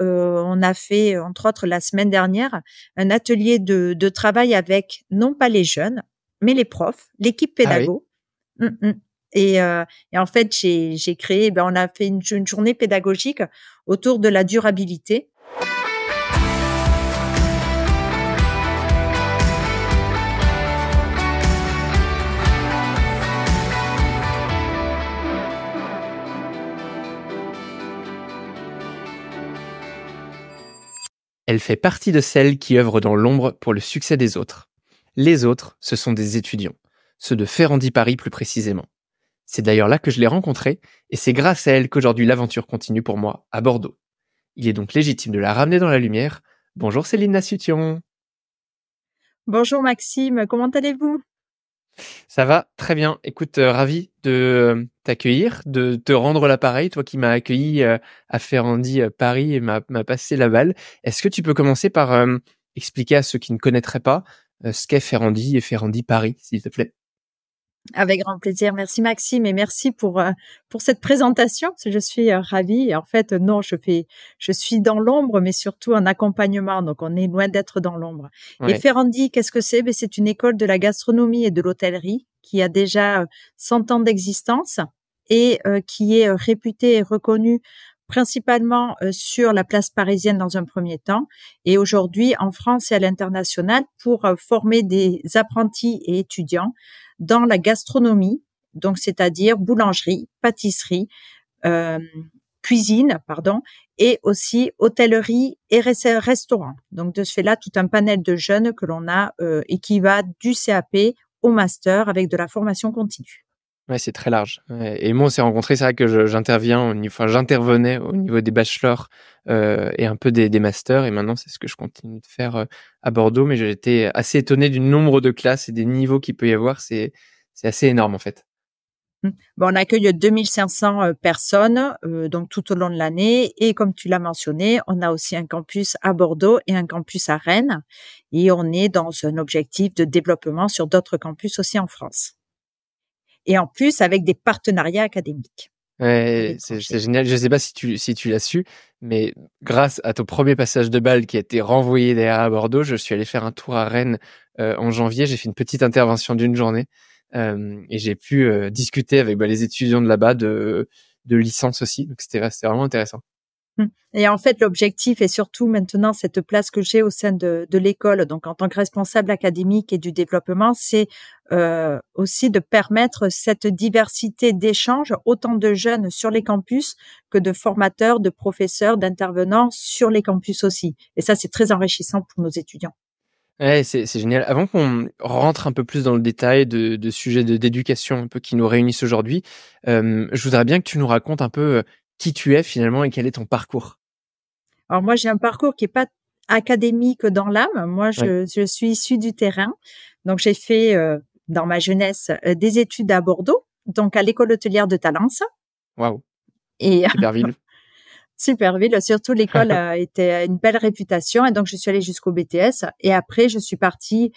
on a fait, entre autres, la semaine dernière, un atelier de travail avec non pas les jeunes, mais les profs, l'équipe Ah oui. pédago. Et en fait, j'ai créé, on a fait une journée pédagogique autour de la durabilité. Elle fait partie de celles qui œuvrent dans l'ombre pour le succès des autres. Les autres, ce sont des étudiants, ceux de Ferrandi Paris plus précisément. C'est d'ailleurs là que je l'ai rencontrée, et c'est grâce à elle qu'aujourd'hui l'aventure continue pour moi à Bordeaux. Il est donc légitime de la ramener dans la lumière. Bonjour Céline Nassution. Bonjour Maxime, comment allez-vous? Ça va très bien. Écoute, ravi de t'accueillir, de te rendre l'appareil, toi qui m'as accueilli à Ferrandi Paris et m'a passé la balle. Est-ce que tu peux commencer par expliquer à ceux qui ne connaîtraient pas ce qu'est Ferrandi et Ferrandi Paris, s'il te plaît? Avec grand plaisir. Merci Maxime et merci pour cette présentation. Parce que je suis ravie. Et en fait, non, je suis dans l'ombre, mais surtout en accompagnement. Donc, on est loin d'être dans l'ombre. Et Ouais. Ferrandi, qu'est-ce que c'est? C'est une école de la gastronomie et de l'hôtellerie qui a déjà 100 ans d'existence et qui est réputée et reconnue principalement sur la place parisienne dans un premier temps et aujourd'hui en France et à l'international pour former des apprentis et étudiants dans la gastronomie, donc c'est-à-dire boulangerie, pâtisserie, cuisine, et aussi hôtellerie et restaurant. Donc de ce fait-là, tout un panel de jeunes que l'on a et qui va du CAP au master avec de la formation continue. Ouais, c'est très large. Ouais. Et moi, on s'est rencontrés, c'est vrai que j'intervenais au niveau des bachelors et un peu des masters, et maintenant c'est ce que je continue de faire à Bordeaux. Mais j'ai été assez étonné du nombre de classes et des niveaux qu'il peut y avoir. C'est assez énorme en fait. On accueille 2500 personnes donc tout au long de l'année et comme tu l'as mentionné, on a aussi un campus à Bordeaux et un campus à Rennes et on est dans un objectif de développement sur d'autres campus aussi en France. Et en plus avec des partenariats académiques. Ouais, c'est génial. Je sais pas si tu l'as su, mais grâce à ton premier passage de balle qui a été renvoyé derrière à Bordeaux, je suis allé faire un tour à Rennes en janvier. J'ai fait une petite intervention d'une journée et j'ai pu discuter avec les étudiants de là-bas de licence aussi. Donc c'était vraiment intéressant. Et en fait, l'objectif est surtout maintenant cette place que j'ai au sein de l'école, donc en tant que responsable académique et du développement, c'est aussi de permettre cette diversité d'échanges, autant de jeunes sur les campus que de formateurs, de professeurs, d'intervenants sur les campus aussi. Et ça, c'est très enrichissant pour nos étudiants. Ouais, c'est génial. Avant qu'on rentre un peu plus dans le détail de sujets d'éducation un peu qui nous réunissent aujourd'hui, je voudrais bien que tu nous racontes un peu qui tu es finalement et quel est ton parcours. Alors moi, j'ai un parcours qui est pas académique dans l'âme. Moi, je suis issue du terrain. Donc, j'ai fait dans ma jeunesse des études à Bordeaux, donc à l'école hôtelière de Talence. Waouh, Et super ville. super ville, surtout l'école était une belle réputation et donc je suis allée jusqu'au BTS et après je suis partie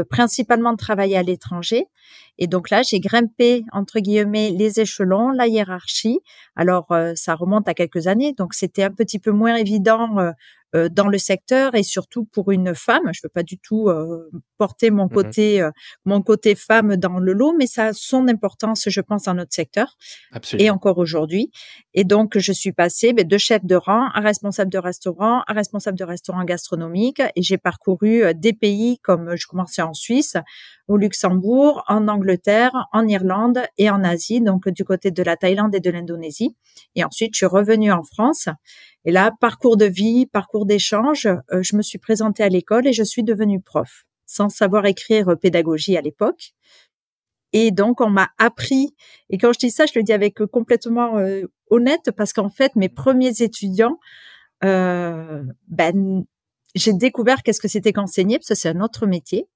principalement travailler à l'étranger et donc là j'ai grimpé entre guillemets les échelons, la hiérarchie. Alors ça remonte à quelques années donc c'était un petit peu moins évident dans le secteur et surtout pour une femme, je veux pas du tout porter mon côté femme dans le lot mais ça a son importance je pense dans notre secteur. Absolument. Et encore aujourd'hui. Et donc, je suis passée de chef de rang à responsable de restaurant gastronomique. Et j'ai parcouru des pays comme je commençais en Suisse, au Luxembourg, en Angleterre, en Irlande et en Asie, donc du côté de la Thaïlande et de l'Indonésie. Et ensuite, je suis revenue en France. Et là, parcours de vie, parcours d'échange, je me suis présentée à l'école et je suis devenue prof, sans savoir écrire pédagogie à l'époque. Et donc, on m'a appris, et quand je dis ça, je le dis avec complètement honnête, parce qu'en fait, mes premiers étudiants, j'ai découvert qu'est-ce que c'était qu'enseigner, parce que c'est un autre métier.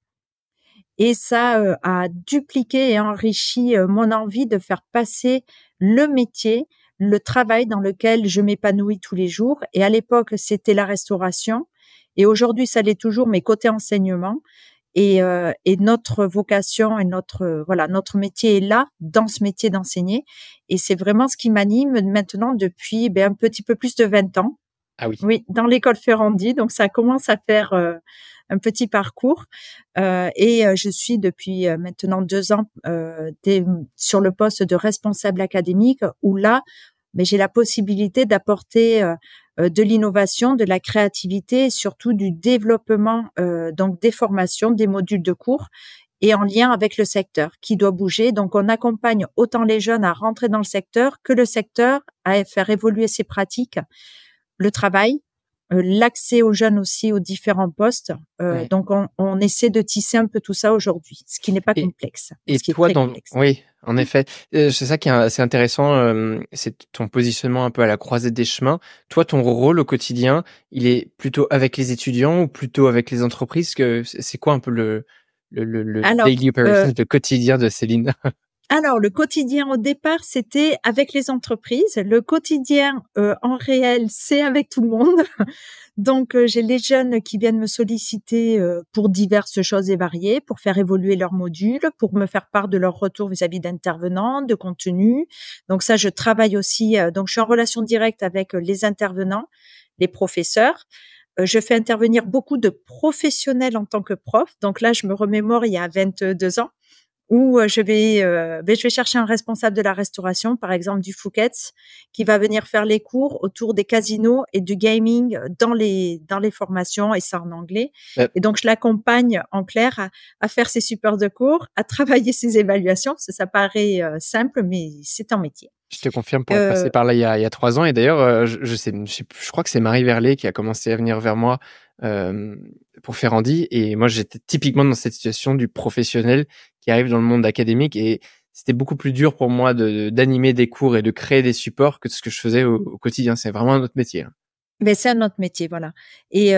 Et ça a dupliqué et enrichi mon envie de faire passer le métier, le travail dans lequel je m'épanouis tous les jours. Et à l'époque, c'était la restauration. Et aujourd'hui, ça l'est toujours, mais côté enseignement. Et notre vocation et notre métier est là, dans ce métier d'enseigner. Et c'est vraiment ce qui m'anime maintenant depuis un petit peu plus de 20 ans. Ah oui. Oui, dans l'école Ferrandi. Donc, ça commence à faire un petit parcours. Et je suis depuis maintenant 2 ans sur le poste de responsable académique où là, mais j'ai la possibilité d'apporter de l'innovation, de la créativité et surtout du développement donc des formations, des modules de cours et en lien avec le secteur qui doit bouger. Donc, on accompagne autant les jeunes à rentrer dans le secteur que le secteur à faire évoluer ses pratiques, le travail, l'accès aux jeunes aussi aux différents postes. Ouais. Donc, on essaie de tisser un peu tout ça aujourd'hui, ce qui n'est pas complexe, Et ce qui est toi, très complexe. oui, en effet, c'est ça qui est assez intéressant, c'est ton positionnement un peu à la croisée des chemins. Toi, ton rôle au quotidien, il est plutôt avec les étudiants ou plutôt avec les entreprises? Que c'est quoi un peu le Alors, daily operations, le quotidien de Céline? Alors, le quotidien au départ, c'était avec les entreprises. Le quotidien en réel, c'est avec tout le monde. Donc, j'ai les jeunes qui viennent me solliciter pour diverses choses et variées, pour faire évoluer leurs modules, pour me faire part de leur retour vis-à-vis d'intervenants, de contenu. Donc ça, je travaille aussi. Donc, je suis en relation directe avec les intervenants, les professeurs. Je fais intervenir beaucoup de professionnels en tant que prof. Donc là, je me remémore il y a 22 ans où je vais chercher un responsable de la restauration, par exemple du Fouquet's, qui va venir faire les cours autour des casinos et du gaming dans les formations, et ça en anglais. Et donc, je l'accompagne en clair à faire ses supports de cours, à travailler ses évaluations, parce que ça paraît simple, mais c'est un métier. Je te confirme pour être passé par là il y a 3 ans. Et d'ailleurs, je crois que c'est Marie Verlet qui a commencé à venir vers moi pour Ferrandi. Et moi, j'étais typiquement dans cette situation du professionnel qui arrive dans le monde académique. Et c'était beaucoup plus dur pour moi d'animer des cours et de créer des supports que ce que je faisais au quotidien. C'est vraiment un autre métier. Mais c'est un autre métier, voilà. Et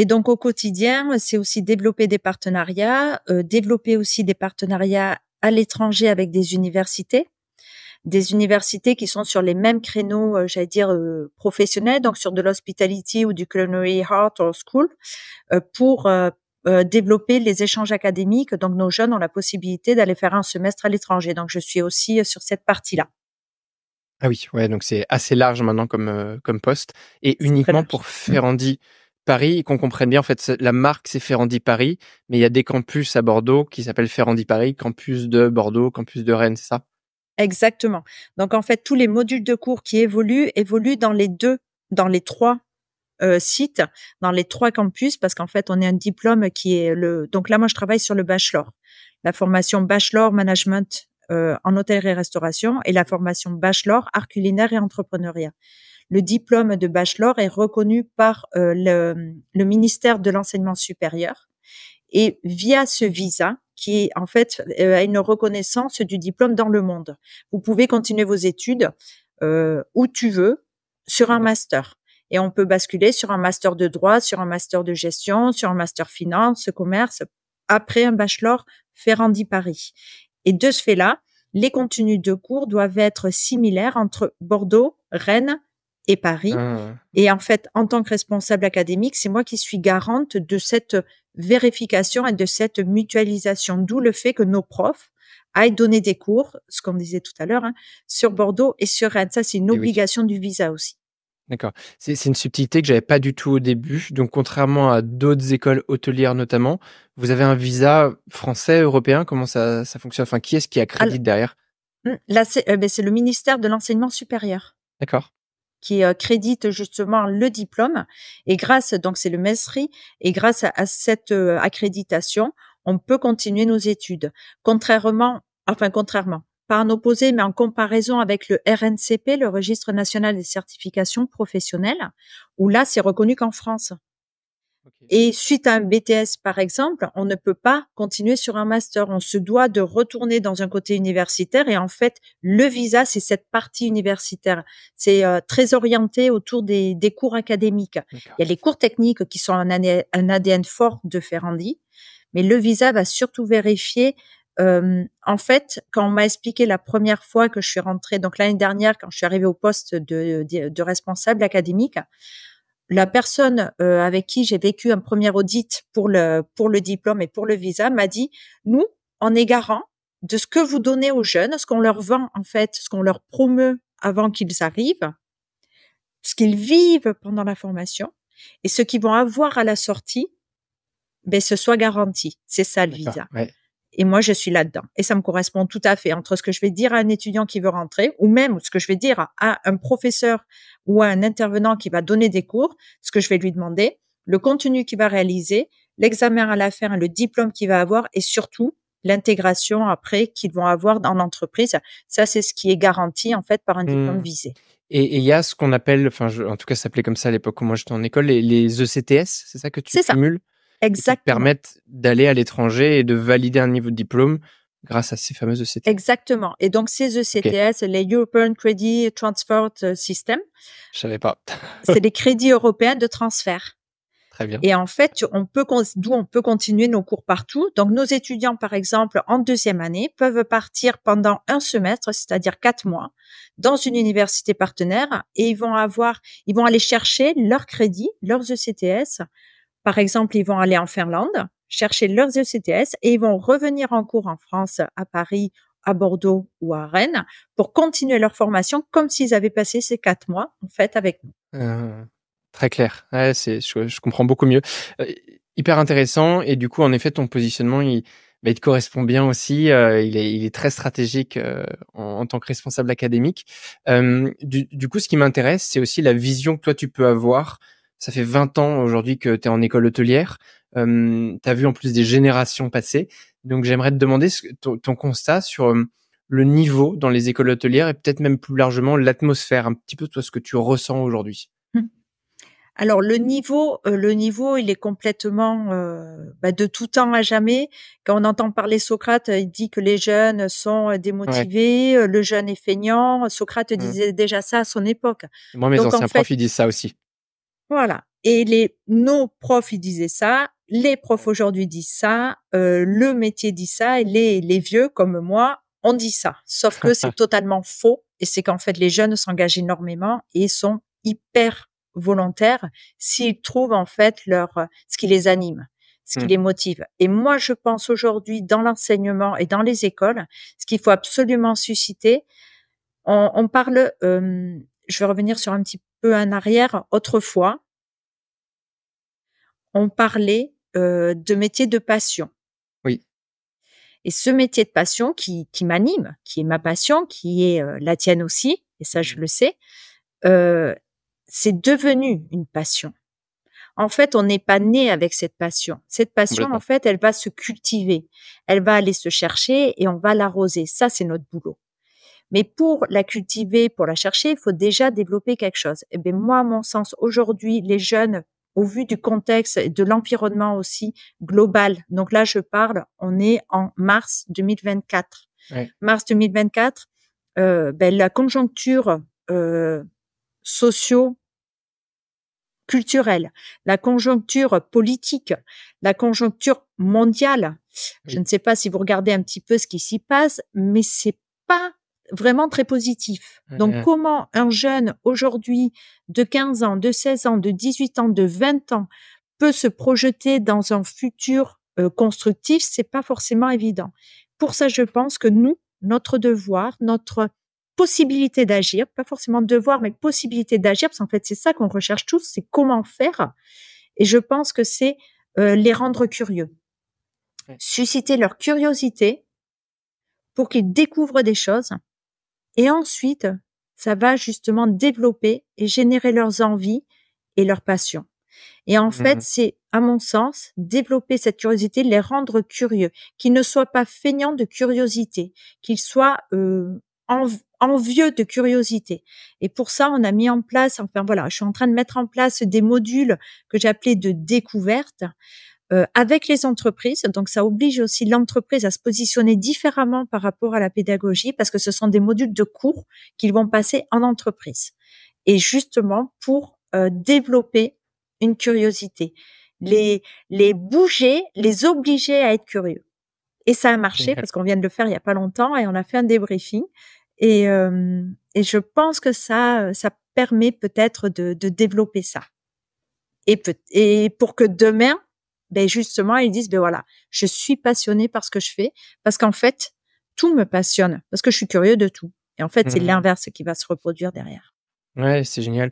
donc, au quotidien, c'est aussi développer des partenariats, développer aussi des partenariats à l'étranger avec des universités qui sont sur les mêmes créneaux, j'allais dire, professionnels, donc sur de l'hospitality ou du culinary art or school, pour développer les échanges académiques. Donc, nos jeunes ont la possibilité d'aller faire un semestre à l'étranger. Donc, je suis aussi sur cette partie-là. Ah oui, ouais, donc c'est assez large maintenant comme poste. Et uniquement pour Ferrandi Paris, qu'on comprenne bien, en fait, la marque, c'est Ferrandi Paris, mais il y a des campus à Bordeaux qui s'appellent Ferrandi Paris, campus de Bordeaux, campus de Rennes, c'est ça? Exactement. Donc, en fait, tous les modules de cours qui évoluent dans les 3 sites, dans les 3 campus, parce qu'en fait, on est un diplôme qui est donc là, moi, je travaille sur le bachelor. La formation bachelor management en hôtellerie-restauration et la formation bachelor art culinaire et entrepreneuriat. Le diplôme de bachelor est reconnu par le ministère de l'enseignement supérieur et via ce visa qui est en fait a une reconnaissance du diplôme dans le monde. Vous pouvez continuer vos études où tu veux sur un master. Et on peut basculer sur un master de droit, sur un master de gestion, sur un master finance, commerce, après un bachelor Ferrandi Paris. Et de ce fait-là, les contenus de cours doivent être similaires entre Bordeaux, Rennes et Paris. Et en fait, en tant que responsable académique, c'est moi qui suis garante de cette vérification et de cette mutualisation, d'où le fait que nos profs aillent donner des cours, ce qu'on disait tout à l'heure, sur Bordeaux et sur Rennes. Ça, c'est une obligation du visa aussi. D'accord. C'est une subtilité que j'avais pas du tout au début. Donc, contrairement à d'autres écoles hôtelières notamment, vous avez un visa français, européen. Comment ça fonctionne? Enfin, qui est-ce qui accrédite derrière? Là, c'est le ministère de l'enseignement supérieur. D'accord. Qui crédite justement le diplôme. Et donc c'est le MESRI, et grâce à cette accréditation, on peut continuer nos études. Contrairement, pas en opposé, mais en comparaison avec le RNCP, le Registre national des certifications professionnelles, où là, c'est reconnu qu'en France. Et suite à un BTS, par exemple, on ne peut pas continuer sur un master. On se doit de retourner dans un côté universitaire. Et en fait, le visa, c'est cette partie universitaire. C'est très orienté autour des cours académiques. Il y a les cours techniques qui sont un ADN fort de Ferrandi. Mais le visa va surtout vérifier. En fait, quand on m'a expliqué la première fois que je suis rentrée, donc l'année dernière, quand je suis arrivée au poste de responsable académique, la personne avec qui j'ai vécu un premier audit pour le diplôme et pour le visa m'a dit, nous, on est garant de ce que vous donnez aux jeunes, ce qu'on leur vend en fait, ce qu'on leur promeut avant qu'ils arrivent. ce qu'ils vivent pendant la formation et ce qu'ils vont avoir à la sortie, ce soit garanti. C'est ça le visa. Ouais. Et moi, je suis là-dedans. Et ça me correspond tout à fait entre ce que je vais dire à un étudiant qui veut rentrer ou même ce que je vais dire à un professeur ou à un intervenant qui va donner des cours, ce que je vais lui demander, le contenu qu'il va réaliser, l'examen à la fin, le diplôme qu'il va avoir et surtout l'intégration après qu'ils vont avoir dans l'entreprise. Ça, c'est ce qui est garanti en fait par un diplôme visé. Et il y a ce qu'on appelle, en tout cas, ça s'appelait comme ça à l'époque où moi j'étais en école, les ECTS, c'est ça que tu cumules? Exactement. Qui te permettent d'aller à l'étranger et de valider un niveau de diplôme grâce à ces fameuses ECTS. Exactement. Et donc, ces ECTS, les European Credit Transfer System. Je savais pas. C'est les crédits européens de transfert. Très bien. Et en fait, d'où on peut continuer nos cours partout. Donc, nos étudiants, par exemple, en deuxième année, peuvent partir pendant un semestre, c'est-à-dire 4 mois, dans une université partenaire et ils vont aller chercher leurs crédits, leurs ECTS. Par exemple, ils vont aller en Finlande, chercher leurs ECTS et ils vont revenir en cours en France, à Paris, à Bordeaux ou à Rennes pour continuer leur formation comme s'ils avaient passé ces 4 mois, en fait, avec nous. Très clair. Ouais, je comprends beaucoup mieux. Hyper intéressant. Et du coup, en effet, ton positionnement, il te correspond bien aussi. Il est très stratégique en tant que responsable académique. Du coup, ce qui m'intéresse, c'est aussi la vision que toi, tu peux avoir. Ça fait 20 ans aujourd'hui que tu es en école hôtelière. Tu as vu en plus des générations passer. Donc, j'aimerais te demander ton constat sur le niveau dans les écoles hôtelières et peut-être même plus largement l'atmosphère, un petit peu toi ce que tu ressens aujourd'hui. Alors le niveau, il est complètement de tout temps à jamais. Quand on entend parler Socrate, il dit que les jeunes sont démotivés, le jeune est feignant. Socrate disait déjà ça à son époque. Moi, mes anciens profs, ils disent ça aussi. Voilà. Et nos profs, ils disaient ça. Les profs aujourd'hui disent ça. Le métier dit ça. Et les vieux comme moi, on dit ça. Sauf que c'est totalement faux. Et c'est qu'en fait, les jeunes s'engagent énormément et sont hyper volontaires s'ils trouvent en fait ce qui les anime, ce qui les motive. Et moi, je pense aujourd'hui dans l'enseignement et dans les écoles, ce qu'il faut absolument susciter. On parle, je vais revenir sur un petit peu en arrière. Autrefois, on parlait de métier de passion. Oui. Et ce métier de passion qui m'anime, qui est ma passion, qui est la tienne aussi, et ça je le sais, c'est devenu une passion. En fait, on n'est pas né avec cette passion. Cette passion, en fait, elle va se cultiver. Elle va aller se chercher et on va l'arroser. Ça, c'est notre boulot. Mais pour la cultiver, pour la chercher, il faut déjà développer quelque chose. Et bien, moi, à mon sens, aujourd'hui, les jeunes, au vu du contexte et de l'environnement aussi global, donc là, je parle, on est en mars 2024. Ouais. Mars 2024, la conjoncture socio-culturelle, la conjoncture politique, la conjoncture mondiale. Oui. Je ne sais pas si vous regardez un petit peu ce qui s'y passe, mais c'est pas vraiment très positif. Donc, comment un jeune aujourd'hui de 15 ans, de 16 ans, de 18 ans, de 20 ans peut se projeter dans un futur constructif, c'est pas forcément évident. Pour ça, je pense que nous, notre devoir, notre possibilité d'agir, pas forcément devoir, mais possibilité d'agir, parce qu'en fait, c'est ça qu'on recherche tous, c'est comment faire. Et je pense que c'est les rendre curieux. Susciter leur curiosité pour qu'ils découvrent des choses. Et ensuite, ça va justement développer et générer leurs envies et leurs passions. Et en fait, c'est, à mon sens, développer cette curiosité, les rendre curieux, qu'ils ne soient pas feignants de curiosité, qu'ils soient envieux de curiosité. Et pour ça, on a mis en place, je suis en train de mettre en place des modules que j'ai appelés de découverte, avec les entreprises. Donc, ça oblige aussi l'entreprise à se positionner différemment par rapport à la pédagogie parce que ce sont des modules de cours qu'ils vont passer en entreprise. Et justement, pour développer une curiosité, les bouger, les obliger à être curieux. Et ça a marché parce qu'on vient de le faire il y a pas longtemps et on a fait un débriefing. Et je pense que ça permet peut-être de développer ça. Et pour que demain, justement, ils disent, voilà, je suis passionnée par ce que je fais parce qu'en fait, tout me passionne parce que je suis curieux de tout. Et en fait, c'est l'inverse qui va se reproduire derrière. Ouais, c'est génial.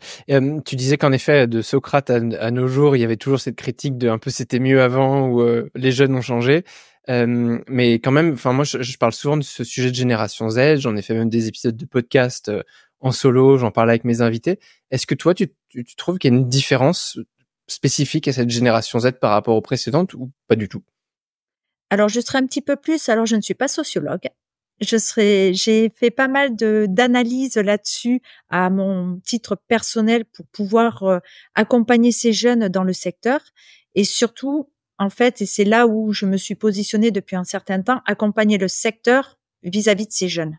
Tu disais qu'en effet, de Socrate à nos jours, il y avait toujours cette critique de un peu c'était mieux avant ou les jeunes ont changé. Mais quand même, enfin moi, je parle souvent de ce sujet de génération Z. J'en ai fait même des épisodes de podcast en solo. J'en parle avec mes invités. Est-ce que toi, tu trouves qu'il y a une différence spécifique à cette génération Z par rapport aux précédentes ou pas du tout? Alors, je serai un petit peu plus, alors je ne suis pas sociologue. J'ai fait pas mal d'analyses là-dessus à mon titre personnel pour pouvoir accompagner ces jeunes dans le secteur et surtout, en fait, et c'est là où je me suis positionnée depuis un certain temps, accompagner le secteur vis-à-vis de ces jeunes.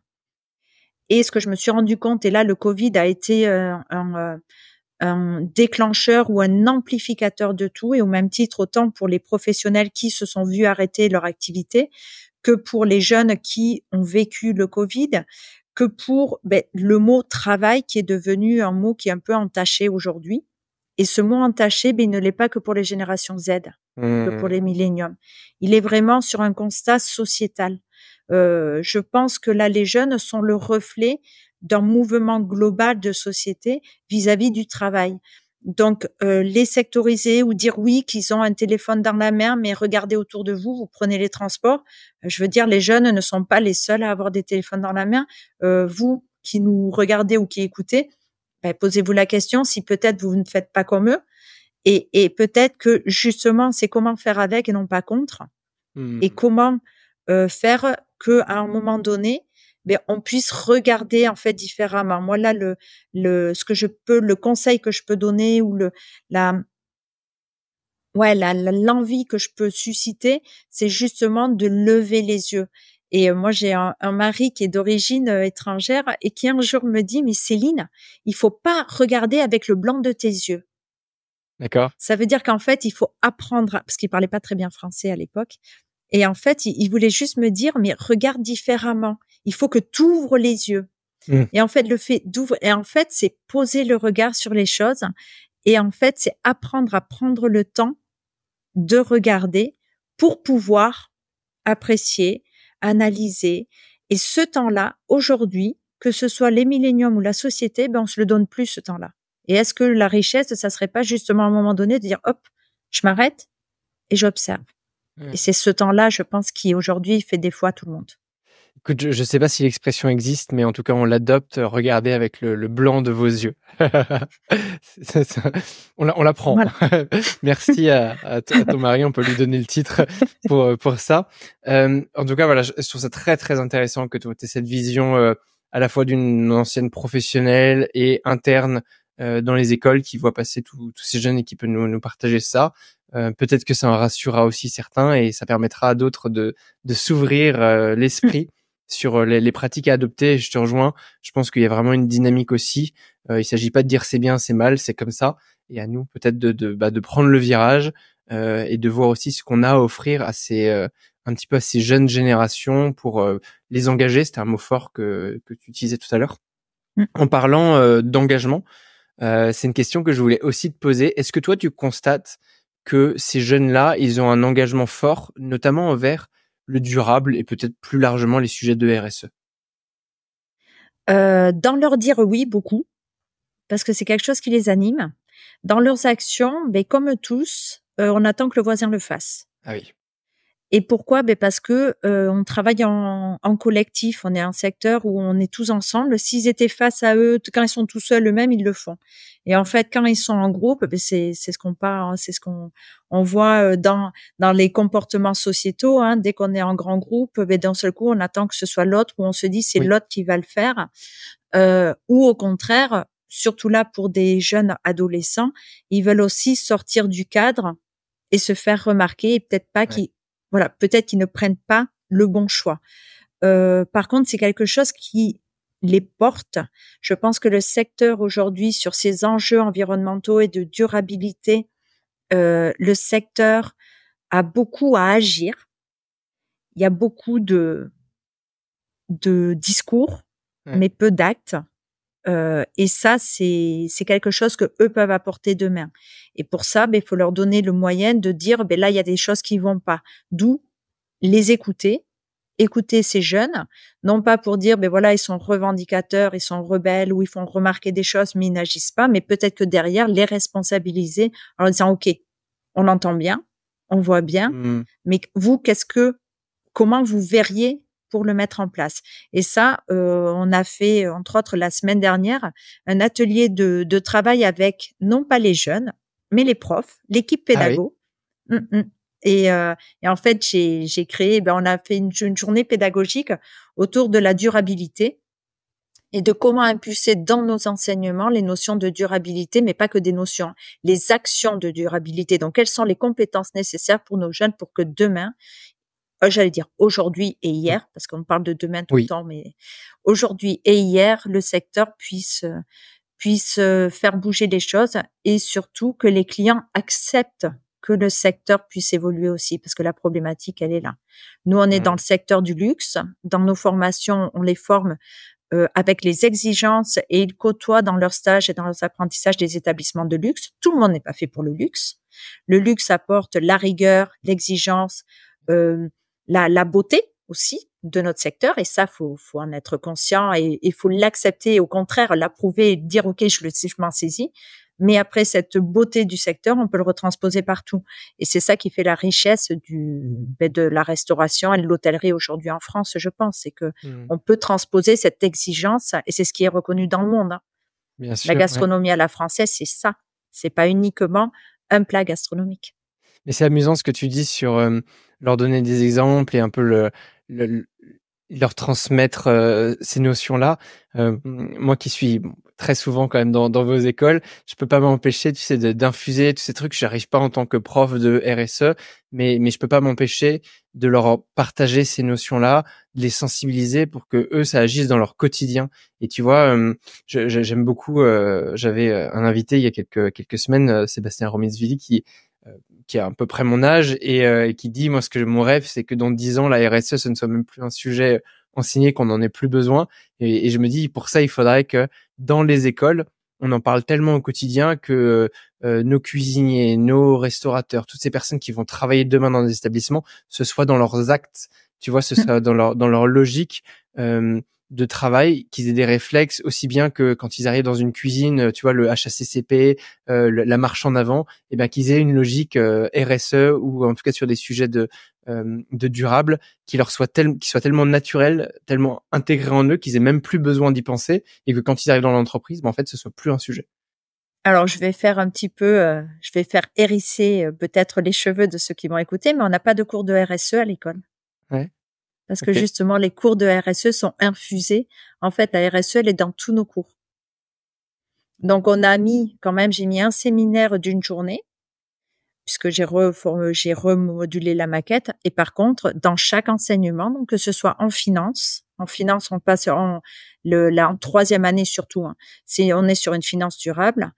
Et ce que je me suis rendu compte, et là, le Covid a été un déclencheur ou un amplificateur de tout, et au même titre, autant pour les professionnels qui se sont vus arrêter leur activité, que pour les jeunes qui ont vécu le Covid, que pour le mot travail qui est devenu un mot qui est un peu entaché aujourd'hui. Et ce mot entaché, il ne l'est pas que pour les générations Z, que pour les milléniums. Il est vraiment sur un constat sociétal. Je pense que là, les jeunes sont le reflet d'un mouvement global de société vis-à-vis du travail. Donc, les sectoriser ou dire oui qu'ils ont un téléphone dans la main, mais regardez autour de vous, vous prenez les transports. Je veux dire, les jeunes ne sont pas les seuls à avoir des téléphones dans la main. Vous qui nous regardez ou qui écoutez, posez-vous la question si peut-être vous ne faites pas comme eux. Et peut-être que justement, c'est comment faire avec et non pas contre. Et comment faire que à un moment donné, on puisse regarder en fait différemment. Moi là, le conseil que je peux donner ou l'envie que je peux susciter, c'est justement de lever les yeux. Et moi, j'ai un mari qui est d'origine étrangère et qui un jour me dit, mais Céline, il faut pas regarder avec le blanc de tes yeux. D'accord. Ça veut dire qu'en fait, il faut apprendre, parce qu'il parlait pas très bien français à l'époque. Et en fait, il voulait juste me dire, mais regarde différemment. Il faut que tu ouvres les yeux. Et en fait, le fait d'ouvrir, et en fait, c'est poser le regard sur les choses. Et en fait, c'est apprendre à prendre le temps de regarder pour pouvoir apprécier, analyser. Et ce temps-là, aujourd'hui, que ce soit les milléniums ou la société, on se le donne plus ce temps-là. Et est-ce que la richesse, ça serait pas justement à un moment donné de dire, hop, je m'arrête et j'observe. Et c'est ce temps-là, je pense, qui aujourd'hui fait défaut à tout le monde. Écoute, je sais pas si l'expression existe, mais en tout cas, on l'adopte. Regardez avec le blanc de vos yeux. On l'apprend. Voilà. Merci à ton mari. On peut lui donner le titre pour ça. En tout cas, voilà, je trouve ça très très intéressant que tu aies cette vision à la fois d'une ancienne professionnelle et interne dans les écoles qui voit passer tous ces jeunes et qui peut nous partager ça. Peut-être que ça en rassurera aussi certains et ça permettra à d'autres de s'ouvrir l'esprit sur les pratiques à adopter. Je te rejoins. Je pense qu'il y a vraiment une dynamique aussi. Il s'agit pas de dire c'est bien, c'est mal, c'est comme ça. Et à nous peut-être de prendre le virage et de voir aussi ce qu'on a à offrir à ces un petit peu à ces jeunes générations pour les engager. C'était un mot fort que tu utilisais tout à l'heure. En parlant d'engagement, c'est une question que je voulais aussi te poser. Est-ce que toi tu constates que ces jeunes-là, ils ont un engagement fort, notamment envers le durable et peut-être plus largement les sujets de RSE? Dans leur dire oui, beaucoup, parce que c'est quelque chose qui les anime. Dans leurs actions, comme tous, on attend que le voisin le fasse. Ah oui. Et pourquoi? Parce que on travaille en collectif, on est un secteur où on est tous ensemble. S'ils étaient face à eux, quand ils sont tout seuls eux-mêmes, ils le font. Et en fait, quand ils sont en groupe, c'est ce qu'on parle, c'est ce qu'on voit dans les comportements sociétaux. Dès qu'on est en grand groupe, d'un seul coup, on attend que ce soit l'autre, ou on se dit c'est l'autre qui va le faire, ou au contraire, surtout là pour des jeunes adolescents, ils veulent aussi sortir du cadre et se faire remarquer, et peut-être pas peut-être qu'ils ne prennent pas le bon choix. Par contre, c'est quelque chose qui les porte. Je pense que le secteur aujourd'hui, sur ces enjeux environnementaux et de durabilité, le secteur a beaucoup à agir. Il y a beaucoup de discours, mais peu d'actes. Et ça, c'est quelque chose que eux peuvent apporter demain. Et pour ça, il faut leur donner le moyen de dire, là, il y a des choses qui vont pas. D'où les écouter écouter ces jeunes, non pas pour dire, ben voilà, ils sont revendicateurs, ils sont rebelles ou ils font remarquer des choses, mais ils n'agissent pas, mais peut-être que derrière, les responsabiliser en leur disant, OK, on entend bien, on voit bien, mais vous, comment vous verriez pour le mettre en place? Et ça, on a fait, entre autres, la semaine dernière, un atelier de travail avec, non pas les jeunes, mais les profs, l'équipe pédago. Et en fait, j'ai créé, on a fait une journée pédagogique autour de la durabilité et de comment impulser dans nos enseignements les notions de durabilité, mais pas que des notions, les actions de durabilité. Donc, quelles sont les compétences nécessaires pour nos jeunes pour que demain, j'allais dire aujourd'hui et hier, parce qu'on parle de demain tout le temps, mais aujourd'hui et hier, le secteur puisse faire bouger les choses et surtout que les clients acceptent que le secteur puisse évoluer aussi, parce que la problématique, elle est là. Nous, on est dans le secteur du luxe. Dans nos formations, on les forme avec les exigences et ils côtoient dans leurs stages et dans leurs apprentissages des établissements de luxe. Tout le monde n'est pas fait pour le luxe. Le luxe apporte la rigueur, l'exigence, la beauté aussi de notre secteur, et ça, faut en être conscient et faut l'accepter, au contraire, l'approuver et dire, OK, je m'en saisis. Mais après, cette beauté du secteur, on peut le retransposer partout. Et c'est ça qui fait la richesse de la restauration et de l'hôtellerie aujourd'hui en France, je pense. C'est que on peut transposer cette exigence et c'est ce qui est reconnu dans le monde. Hein. Bien sûr, la gastronomie à la française, c'est ça. C'est pas uniquement un plat gastronomique. Mais c'est amusant ce que tu dis sur leur donner des exemples et un peu leur transmettre ces notions-là. Moi qui suis très souvent quand même dans vos écoles, je peux pas m'empêcher, tu sais, d'infuser tous ces trucs. J'arrive pas en tant que prof de RSE, mais je peux pas m'empêcher de leur partager ces notions-là, de les sensibiliser pour que eux, ça agisse dans leur quotidien. Et tu vois, j'aime beaucoup. J'avais un invité il y a quelques semaines, Sébastien Romizvili, qui a à peu près mon âge et qui dit, moi, mon rêve, c'est que dans 10 ans, la RSE, ce ne soit même plus un sujet enseigné, qu'on n'en ait plus besoin. Et je me dis, pour ça, il faudrait que dans les écoles, on en parle tellement au quotidien que nos cuisiniers, nos restaurateurs, toutes ces personnes qui vont travailler demain dans des établissements, ce soit dans leurs actes, tu vois, ce soit dans leur logique de travail, qu'ils aient des réflexes aussi bien que quand ils arrivent dans une cuisine, tu vois, le HACCP, la marche en avant, et ben qu'ils aient une logique RSE ou en tout cas sur des sujets de durable qui soit tellement naturel, tellement intégré en eux qu'ils aient même plus besoin d'y penser et que quand ils arrivent dans l'entreprise, en fait, ce soit plus un sujet. Alors, je vais faire un petit peu, je vais faire hérisser peut-être les cheveux de ceux qui vont écouter, mais on n'a pas de cours de RSE à l'école. Ouais. Parce que justement, les cours de RSE sont infusés. En fait, la RSE, elle est dans tous nos cours. Donc, j'ai mis un séminaire d'une journée, puisque j'ai remodulé la maquette. Et par contre, dans chaque enseignement, donc que ce soit en finance, on passe en troisième année surtout. Hein, on est sur une finance durable,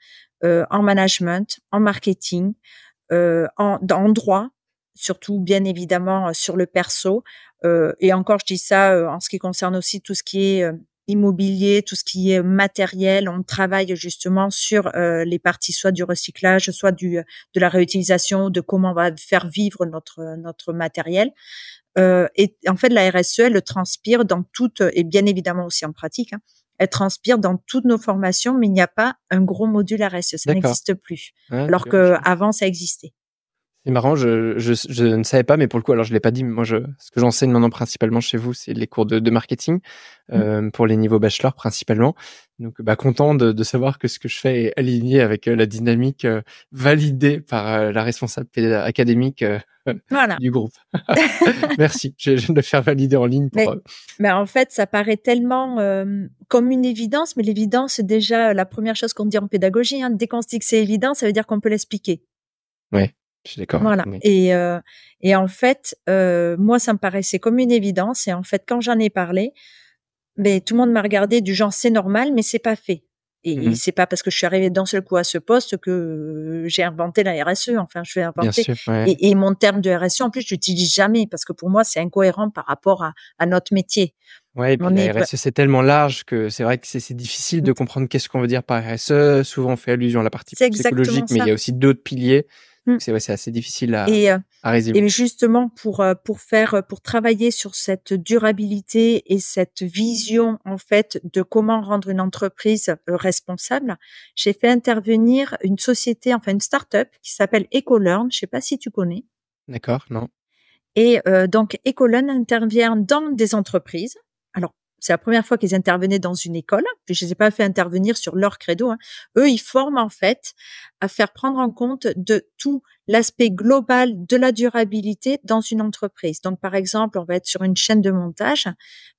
en management, en marketing, en droit, surtout bien évidemment sur le perso. Et encore, je dis ça en ce qui concerne aussi tout ce qui est immobilier, tout ce qui est matériel. On travaille justement sur les parties soit du recyclage, soit de la réutilisation, de comment on va faire vivre notre matériel. Et en fait, la RSE, elle le transpire dans toutes, et bien évidemment aussi en pratique, hein, elle transpire dans toutes nos formations, mais il n'y a pas un gros module RSE, ça n'existe plus. Alors qu'avant, ça existait. C'est marrant, je ne savais pas, mais pour le coup, alors je l'ai pas dit, mais moi, ce que j'enseigne maintenant principalement chez vous, c'est les cours de marketing pour les niveaux bachelor principalement. Donc, content de savoir que ce que je fais est aligné avec la dynamique validée par la responsable académique du groupe. Merci, je vais me le faire valider en ligne. Mais en fait, ça paraît tellement comme une évidence, mais l'évidence, c'est déjà la première chose qu'on dit en pédagogie. Hein. Dès qu'on se dit que c'est évident, ça veut dire qu'on peut l'expliquer. Ouais. Je suis d'accord. Voilà. Oui. Et en fait, moi, ça me paraissait comme une évidence. Et en fait, quand j'en ai parlé, tout le monde m'a regardé du genre c'est normal, mais c'est pas fait. Et c'est pas parce que je suis arrivée d'un seul coup à ce poste que j'ai inventé la RSE. Enfin, je vais inventer. Bien sûr, ouais. Et mon terme de RSE, en plus, je l'utilise jamais parce que pour moi, c'est incohérent par rapport à notre métier. Ouais, et puis la RSE, c'est tellement large que c'est vrai que c'est difficile de comprendre qu'est-ce qu'on veut dire par RSE. Souvent, on fait allusion à la partie psychologique, mais il y a aussi d'autres piliers. C'est assez difficile à à résumer. Et justement pour travailler sur cette durabilité et cette vision en fait de comment rendre une entreprise responsable, j'ai fait intervenir une société, enfin une start-up qui s'appelle Ecolearn. Je sais pas si tu connais. D'accord, non? Et donc Ecolearn intervient dans des entreprises. Alors c'est la première fois qu'ils intervenaient dans une école, puis je les ai pas fait intervenir sur leur credo. Eux, ils forment en fait à faire prendre en compte de tout l'aspect global de la durabilité dans une entreprise. Donc par exemple, on va être sur une chaîne de montage,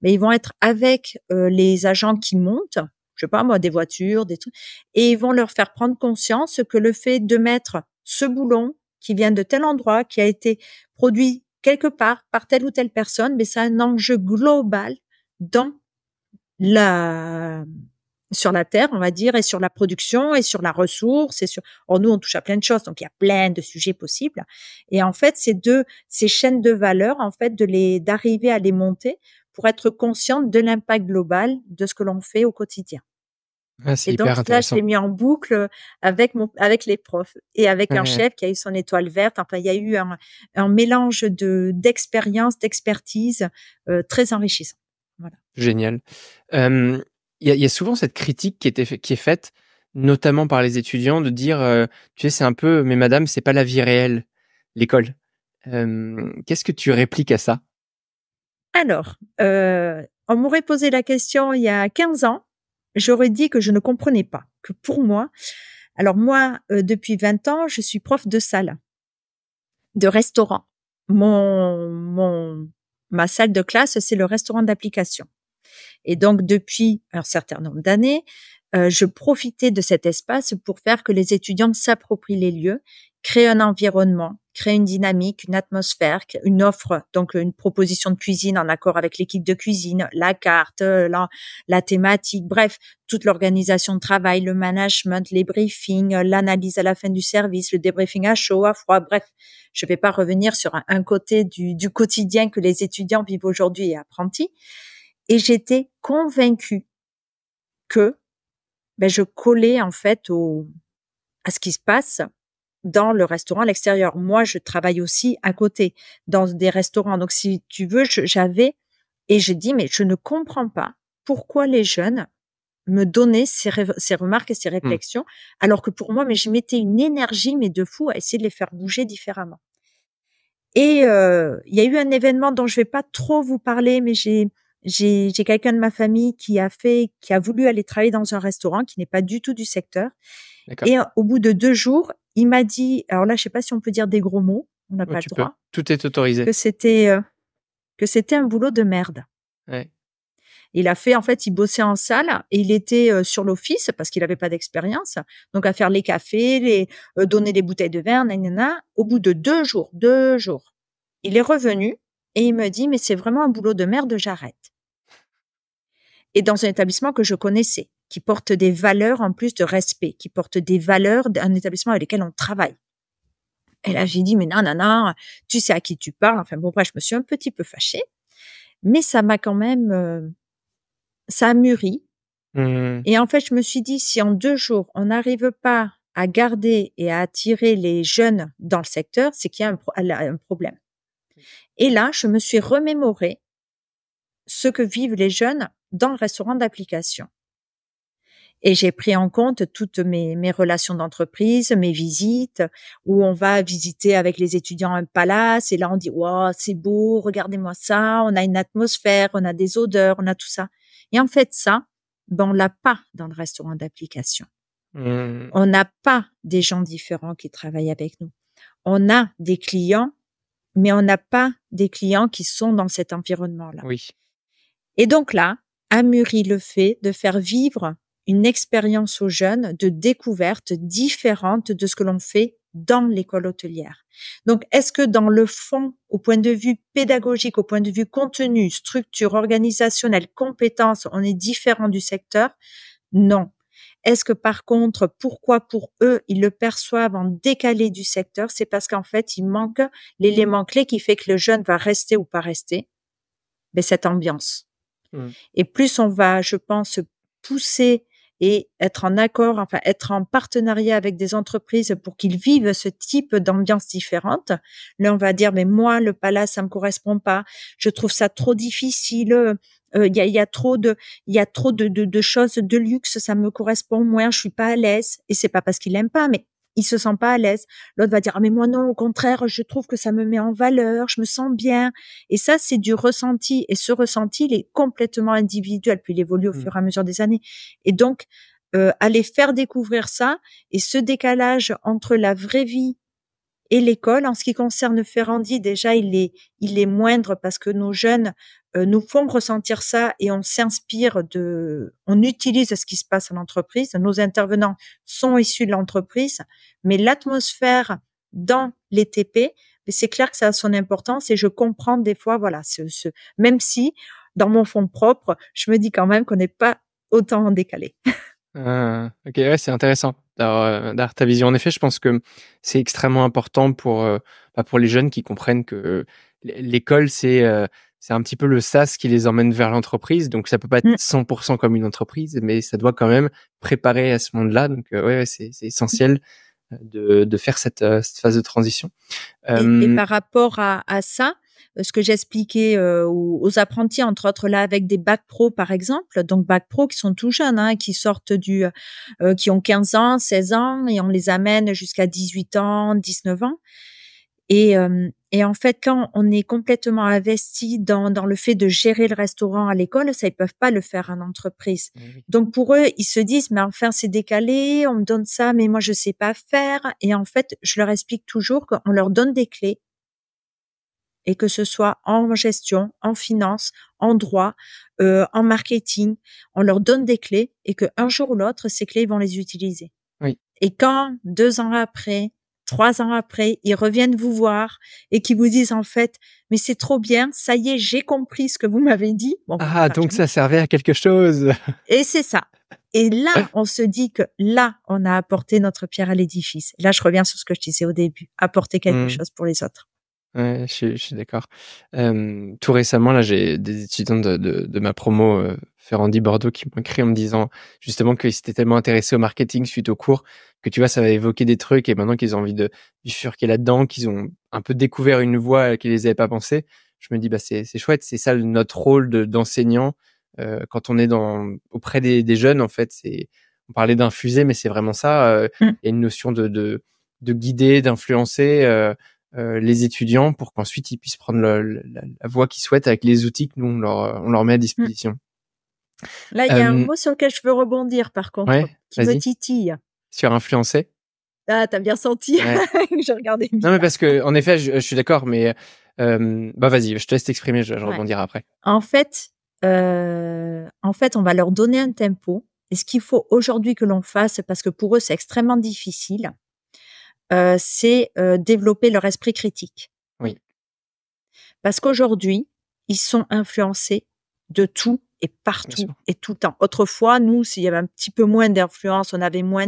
mais ils vont être avec les agents qui montent, je sais pas moi, des voitures, des trucs, et ils vont leur faire prendre conscience que le fait de mettre ce boulon qui vient de tel endroit, qui a été produit quelque part par telle ou telle personne, mais c'est un enjeu global dans sur la terre, on va dire, et sur la production et sur la ressource et sur, nous, on touche à plein de choses. Donc, il y a plein de sujets possibles. Et en fait, ces chaînes de valeur, en fait, d'arriver à les monter pour être consciente de l'impact global de ce que l'on fait au quotidien. Ah, c'est Et hyper donc, là, je intéressant. l'ai mis en boucle avec les profs et avec un Ouais. chef qui a eu son étoile verte. Enfin, il y a eu un mélange d'expérience, d'expertise, très enrichissant. Voilà. Génial. Il y a souvent cette critique qui est faite, notamment par les étudiants, de dire, tu sais, c'est un peu: «Mais madame, c'est pas la vie réelle, l'école». Qu'est-ce que tu répliques à ça? Alors, on m'aurait posé la question il y a 15 ans, j'aurais dit que je ne comprenais pas, que pour moi, alors moi, depuis 20 ans, je suis prof de salle, de restaurant. Ma salle de classe, c'est le restaurant d'application. Et donc, depuis un certain nombre d'années, je profitais de cet espace pour faire que les étudiants s'approprient les lieux, créent un environnement, créent une dynamique, une atmosphère, une offre, donc une proposition de cuisine en accord avec l'équipe de cuisine, la carte, la thématique, bref, toute l'organisation de travail, le management, les briefings, l'analyse à la fin du service, le débriefing à chaud, à froid, bref. Je vais pas revenir sur un côté du quotidien que les étudiants vivent aujourd'hui et apprentis. Et j'étais convaincue que je collais en fait à ce qui se passe dans le restaurant à l'extérieur. Moi, je travaille aussi à côté dans des restaurants. Donc, si tu veux, et je dis, mais je ne comprends pas pourquoi les jeunes me donnaient ces remarques et ces Mmh. réflexions, alors que pour moi, mais je mettais une énergie, mais de fou, à essayer de les faire bouger différemment. Et il y a eu un événement dont je vais pas trop vous parler, mais j'ai quelqu'un de ma famille qui a voulu aller travailler dans un restaurant qui n'est pas du tout du secteur. D'accord. Et au bout de 2 jours, il m'a dit, alors là, je sais pas si on peut dire des gros mots, on n'a Ouais, pas le tu peux. droit, Tout est autorisé. que c'était un boulot de merde. Ouais. En fait, il bossait en salle et il était sur l'office parce qu'il avait pas d'expérience, donc à faire les cafés, donner les bouteilles de vin, nanana. Au bout de 2 jours, il est revenu et il me dit: «Mais c'est vraiment un boulot de merde, j'arrête». Et dans un établissement que je connaissais, qui porte des valeurs en plus de respect, qui porte des valeurs d'un établissement avec lesquels on travaille. Et là, j'ai dit: «Mais non, non, non, tu sais à qui tu parles». Enfin bon, bref, je me suis un petit peu fâchée, mais ça m'a quand même, ça a mûri. Mmh. Et en fait, je me suis dit: «Si en 2 jours, on n'arrive pas à garder et à attirer les jeunes dans le secteur, c'est qu'il y a un problème». Et là, je me suis remémoré ce que vivent les jeunes dans le restaurant d'application. Et j'ai pris en compte toutes mes relations d'entreprise, mes visites, où on va visiter avec les étudiants un palace, et là on dit: «Waouh, c'est beau, regardez-moi ça, on a une atmosphère, on a des odeurs, on a tout ça». Et en fait ça, on l'a pas dans le restaurant d'application. Mmh. On n'a pas des gens différents qui travaillent avec nous. On a des clients, mais on n'a pas des clients qui sont dans cet environnement-là. Oui. Et donc là, a mûri le fait de faire vivre une expérience aux jeunes de découverte différente de ce que l'on fait dans l'école hôtelière. Donc, est-ce que dans le fond, au point de vue pédagogique, au point de vue contenu, structure organisationnelle, compétences, on est différent du secteur? Non. Est-ce que par contre, pourquoi pour eux, ils le perçoivent en décalé du secteur? C'est parce qu'en fait, il manque l'élément clé qui fait que le jeune va rester ou pas rester, cette ambiance. Mmh. Et plus on va, je pense, pousser et être en accord, enfin être en partenariat avec des entreprises pour qu'ils vivent ce type d'ambiance différente. Là, on va dire, mais moi, le palace, ça me correspond pas. Je trouve ça trop difficile. Il y a trop de choses de luxe, ça me correspond moins. Je suis pas à l'aise. Et c'est pas parce qu'il aime pas, mais il se sent pas à l'aise. L'autre va dire, ah, mais moi non, au contraire, je trouve que ça me met en valeur, je me sens bien. Et ça, c'est du ressenti. Et ce ressenti, il est complètement individuel, puis il évolue au fur et à mesure des années. Et donc, aller faire découvrir ça et ce décalage entre la vraie vie et l'école. En ce qui concerne Ferrandi, déjà, il est moindre parce que nos jeunes nous font ressentir ça et on utilise ce qui se passe en entreprise. Nos intervenants sont issus de l'entreprise, mais l'atmosphère dans les TP, c'est clair que ça a son importance et je comprends des fois, voilà, même si dans mon fond propre, je me dis quand même qu'on n'est pas autant décalé. Ah, ok, ouais, c'est intéressant d'avoir ta vision. En effet, je pense que c'est extrêmement important pour les jeunes qui comprennent que l'école, c'est un petit peu le sas qui les emmène vers l'entreprise. Donc, ça peut pas être 100% comme une entreprise, mais ça doit quand même préparer à ce monde-là. Donc, ouais, c'est essentiel de faire cette phase de transition. Et par rapport à ça, ce que j'expliquais aux apprentis, entre autres là avec des bacs pro par exemple, donc bacs pro qui sont tout jeunes, hein, qui sortent qui ont 15 ans, 16 ans et on les amène jusqu'à 18 ans, 19 ans. Et en fait, quand on est complètement investi dans le fait de gérer le restaurant à l'école, ça ils peuvent pas le faire en entreprise. Oui. Donc pour eux, ils se disent mais enfin c'est décalé, on me donne ça, mais moi je sais pas faire. Et en fait, je leur explique toujours qu'on leur donne des clés et que ce soit en gestion, en finance, en droit, en marketing, on leur donne des clés et que un jour ou l'autre, ces clés ils vont les utiliser. Oui. Et quand 2 ans après 3 ans après, ils reviennent vous voir et qui vous disent en fait, mais c'est trop bien, ça y est, j'ai compris ce que vous m'avez dit. Bon, Ah, donc ça servait à quelque chose. Et c'est ça. Et là, on se dit que là, on a apporté notre pierre à l'édifice. Là, je reviens sur ce que je disais au début, apporter quelque chose pour les autres. Ouais, je suis d'accord. Tout récemment, là, j'ai des étudiants de ma promo Ferrandi Bordeaux qui m'ont écrit en me disant justement qu'ils s'étaient tellement intéressés au marketing suite au cours que tu vois, ça va évoquer des trucs et maintenant qu'ils ont envie de bifurquer là-dedans, qu'ils ont un peu découvert une voie qu'ils les avaient pas pensé. Je me dis bah c'est chouette, c'est ça notre rôle d'enseignant quand on est auprès des jeunes en fait. On parlait d'infuser, mais c'est vraiment ça. Il y a une notion de guider, d'influencer. Les étudiants pour qu'ensuite ils puissent prendre la voie qu'ils souhaitent avec les outils que nous on leur met à disposition. Là, il y a un mot sur lequel je veux rebondir par contre, qui me titille. Sur influencer. Ah, t'as bien senti que je regardais bien. Non, mais parce que en effet, je suis d'accord, mais bah vas-y, je te laisse t'exprimer, je rebondirai après. En fait, on va leur donner un tempo. Et ce qu'il faut aujourd'hui que l'on fasse, parce que pour eux c'est extrêmement difficile, c'est développer leur esprit critique. Oui. Parce qu'aujourd'hui, ils sont influencés de tout et partout et tout le temps. Autrefois, nous, s'il y avait un petit peu moins d'influence, on avait moins